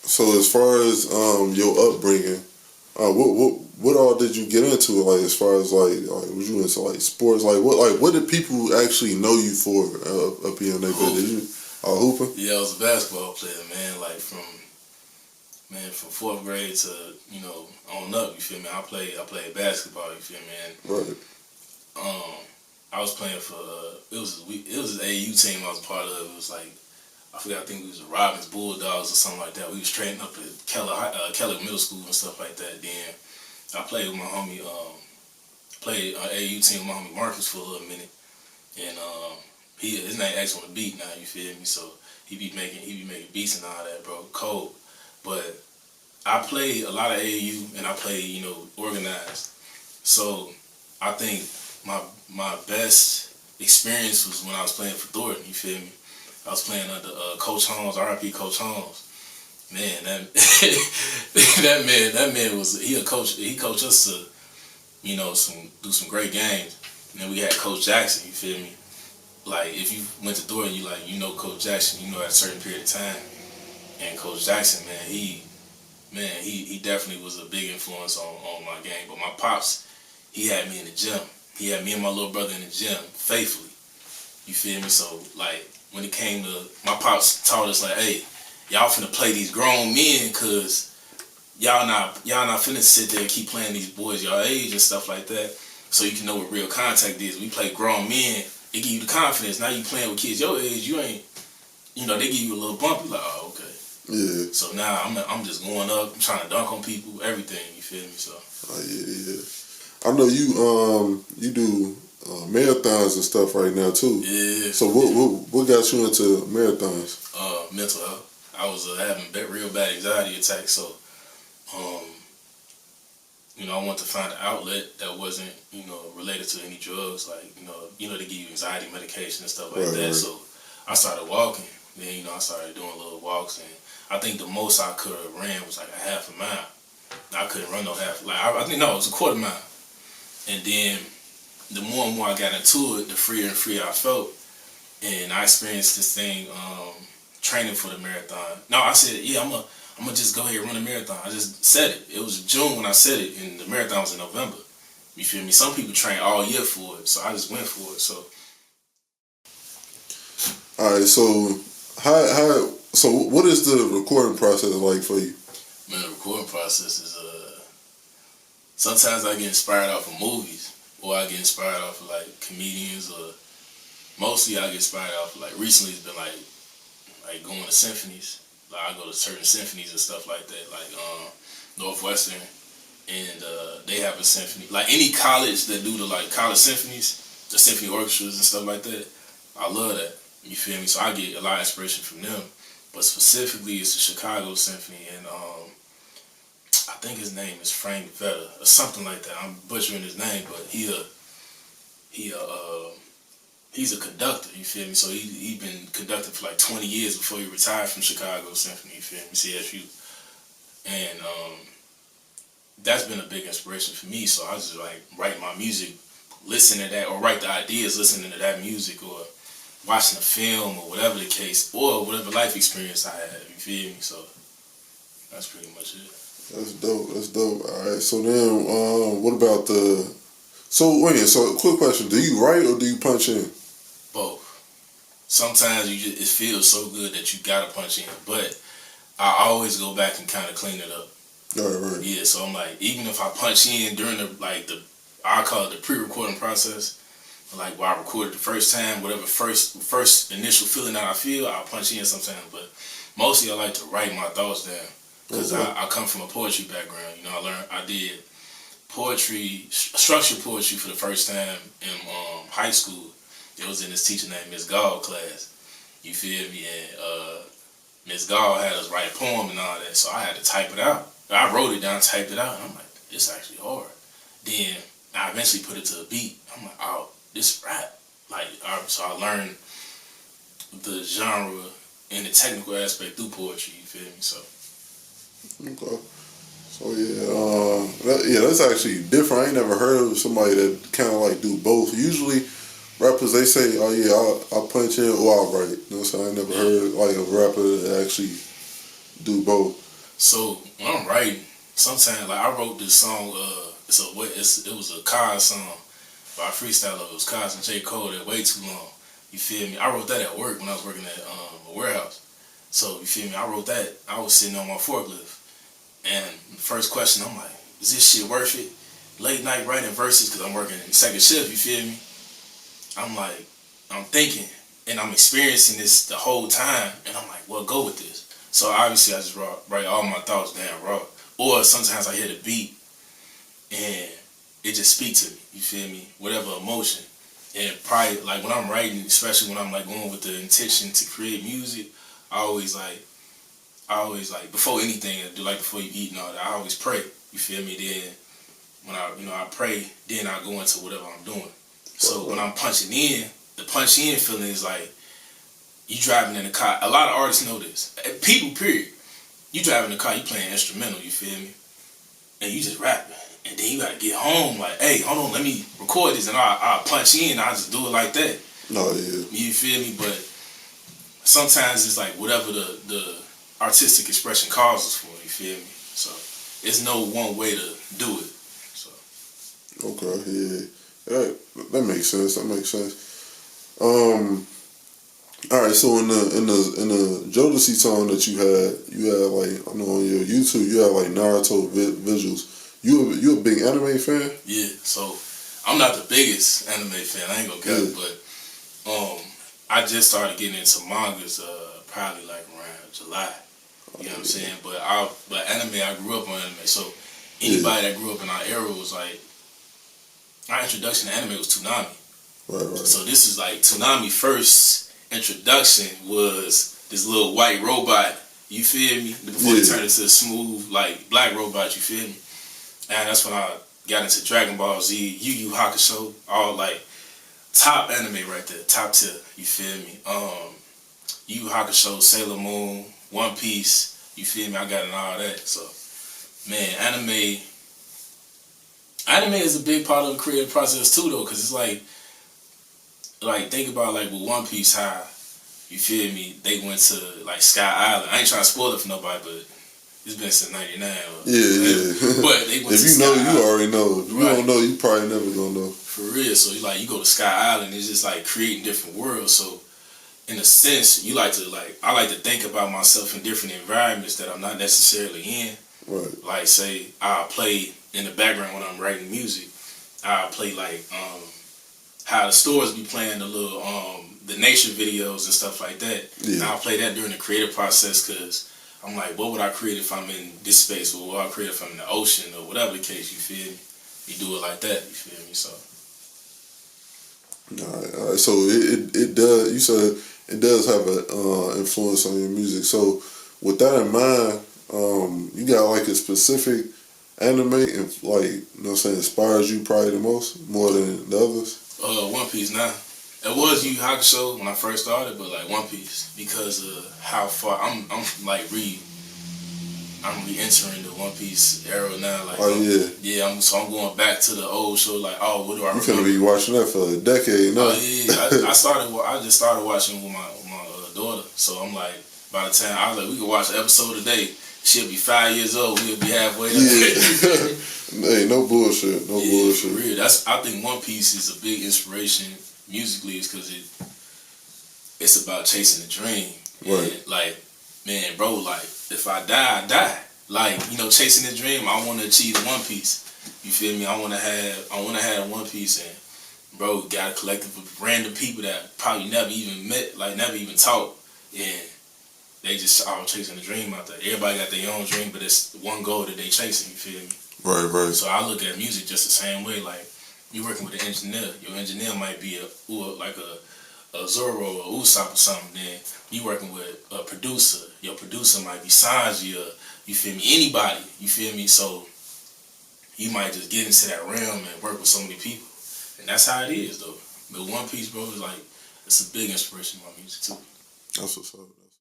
So as far as your upbringing, what all did you get into? Like as far as was you into like sports? What did people actually know you for up here in that bit? Did you hooping? Yeah, I was a basketball player, man. Like from fourth grade to on up. You feel me? I played basketball. You feel me? And, Right. I was playing for it was an AU team I was a part of. It was like I forgot. I think it was the Robbins Bulldogs or something like that. We was training up at Keller Middle School and stuff like that. Then I played with my homie. Played AU team with my homie Marcus for a little minute, and his name X on the beat now. You feel me? So he be making beats and all that, bro. Cold, but I played a lot of AAU and I played organized. So I think my best experience was when I was playing for Thornton. You feel me? I was playing under Coach Holmes, RIP Coach Holmes. Man, that that man was he a coach. He coached us to do some great games. And then we had Coach Jackson. You feel me? Like if you went to Thornton, you know Coach Jackson. You know at a certain period of time. And Coach Jackson, man, he definitely was a big influence on my game. But my pops, he had me in the gym. He had me and my little brother in the gym faithfully. You feel me? So like when it came to my pops taught us like, hey, y'all finna play these grown men, cause y'all not finna sit there and keep playing these boys y'all age and stuff like that. So you can know what real contact is. We play grown men. It give you the confidence. Now you playing with kids your age. You ain't, they give you a little bump. You like, oh, okay. Yeah. So now I'm just going up. I'm trying to dunk on people. Everything. You feel me? So. Oh yeah. I know you do marathons and stuff right now too. Yeah. So what got you into marathons? Mental health. I was having real bad anxiety attacks. So, I wanted to find an outlet that wasn't, related to any drugs. Like, they give you anxiety medication and stuff like that. Right. So I started walking. Then, I started doing little walks, and I think the most I could have ran was like a half a mile. I couldn't run no half. Like I think it was a quarter mile. And then the more and more I got into it, the freer and freer I felt. And I experienced this thing, training for the marathon. No, I said, yeah, I'm gonna just go ahead and run a marathon. I just said it. It was June when I said it, and the marathon was in November. You feel me? Some people train all year for it, so I just went for it. So. All right. So so what is the recording process like for you? Man, the recording process is sometimes I get inspired off of movies, or I get inspired off of like comedians, or mostly I get inspired off of like recently it's been like going to symphonies. Like I go to certain symphonies and stuff like that, like Northwestern, and they have a symphony. Like any college that do the like college symphonies, the symphony orchestras and stuff like that, I love that. You feel me? So I get a lot of inspiration from them. But specifically, it's the Chicago Symphony, and I think his name is Frank Vetta or something like that. I'm butchering his name, but he's a conductor. You feel me? So he been conducting for like 20 years before he retired from Chicago Symphony. You feel me? CSU, and that's been a big inspiration for me. So I just like write my music, listen to that, or write the ideas, listening to that music, or watching a film, or whatever the case, or whatever life experience I had. You feel me? So that's pretty much it. That's dope. All right. So then, what about So quick question: do you write or do you punch in? Both. Sometimes it feels so good that you gotta punch in, but I always go back and kind of clean it up. Right. Yeah. So I'm like, even if I punch in during I call it the pre-recording process. Like where I recorded the first time, whatever first initial feeling that I feel, I'll punch in sometimes. But mostly I like to write my thoughts down, because I come from a poetry background. I did poetry, structured poetry for the first time in high school. It was in this teacher named Miss Gall class. You feel me? And Miss Gall had us write a poem and all that, so I had to type it out. I wrote it down, typed it out, and I'm like, it's actually hard. Then I eventually put it to a beat. I'm like, oh, this rap. So I learned the genre and the technical aspect through poetry. You feel me? So. Okay. So that's actually different. I ain't never heard of somebody that kind of like do both. Usually, rappers they say, "Oh yeah, I'll punch in or I'll write." You know what I'm saying? I never heard like a rapper that actually do both. So when I'm writing, sometimes like I wrote this song. It was a Cos song, but I freestyle of it. It was Cos and J. Cole. That way too long. You feel me? I wrote that at work when I was working at a warehouse. So you feel me? I wrote that. I was sitting on my forklift, and the first question I'm like, is this shit worth it? Late night writing verses because I'm working in second shift. You feel me? I'm thinking, and I'm experiencing this the whole time, and I'm like, well, go with this. So obviously I just write all my thoughts down raw. Or sometimes I hear the beat and it just speaks to me, you feel me? Whatever emotion. And probably like when I'm writing, especially when I'm like going with the intention to create music, I always like before anything, like before you eat and all that, I always pray. You feel me? Then when I pray, then I go into whatever I'm doing. So when I'm punching in, the punch in feeling is like you driving in a car. A lot of artists know this. People, period. You driving in a car, you playing instrumental, you feel me? And you just rapping. And then you gotta get home like, hey, hold on, let me record this. And I'll punch in, I'll just do it like that. No, yeah. You feel me? But sometimes it's like whatever the artistic expression calls us for, you feel me? So it's no one way to do it. So. Okay, yeah. That makes sense. All right, so in the Jodeci song that you had like I know on your YouTube you had like Naruto visuals. You a big anime fan? Yeah. So I'm not the biggest anime fan. I ain't gonna care, but I just started getting into mangas probably like around July. You know what I'm saying? But anime, I grew up on anime. So anybody that grew up in our era was like, our introduction to anime was Toonami. Right. So this is like Toonami first introduction was this little white robot, you feel me? Before it turned into a smooth, like, black robot, you feel me? And that's when I got into Dragon Ball Z, Yu Yu Hakusho, all like top anime right there, top tier, you feel me? Yu Yu Hakusho, Sailor Moon, One Piece, you feel me? I got in all that. So, man, anime is a big part of the creative process too, though, because it's like think about like with One Piece, how you feel me? They went to like Sky Island. I ain't trying to spoil it for nobody, but it's been since '99. Yeah. But they went if to you know, Sky you Island. already know. If you don't know, you probably never gonna know. For real. So you go to Sky Island, it's just like creating different worlds. So in a sense, I like to think about myself in different environments that I'm not necessarily in. Right. Like say I'll play in the background when I'm writing music. I'll play like how the stores be playing the little the nature videos and stuff like that. Yeah. And I'll play that during the creative process because I'm like, what would I create if I'm in this space, or what would I create if I'm in the ocean, or whatever the case, you feel me? You do it like that, you feel me? So. All right. So it does. You said it does have an influence on your music. So with that in mind, you got like a specific anime and like you know what I'm saying inspires you probably the most, more than the others. One Piece now. It was Yu Yu Hakusho when I first started, but like One Piece because of how far I'm like re-entering the One Pice era now. Like, I'm going back to the old show. Like, what do I remember? You finna be watching that for a decade now. I just started watching with my daughter. So I'm like, by the time I was like, we can watch an episode a day. She'll be 5 years old. We'll be halfway there. Hey, no bullshit. No bullshit. For real. I think One Piece is a big inspiration musically, is because it's about chasing a dream. Right. And like, man, bro, like, if I die, I die. Like, chasing this dream, I want to achieve One Piece. You feel me? I want to have a One Piece, and bro, got a collective of random people that probably never even met, like never even talked, and they just all chasing the dream out there. Everybody got their own dream, but it's one goal that they chasing. You feel me? Right. So I look at music just the same way. Like, you're working with an engineer. Your engineer might be a Zoro or Usopp or something. Then you working with a producer. Your producer might be Sanji or, you feel me, anybody. You feel me? So you might just get into that realm and work with so many people. And that's how it is, though. But One Piece, bro, is like, it's a big inspiration in my music, too. That's what's up.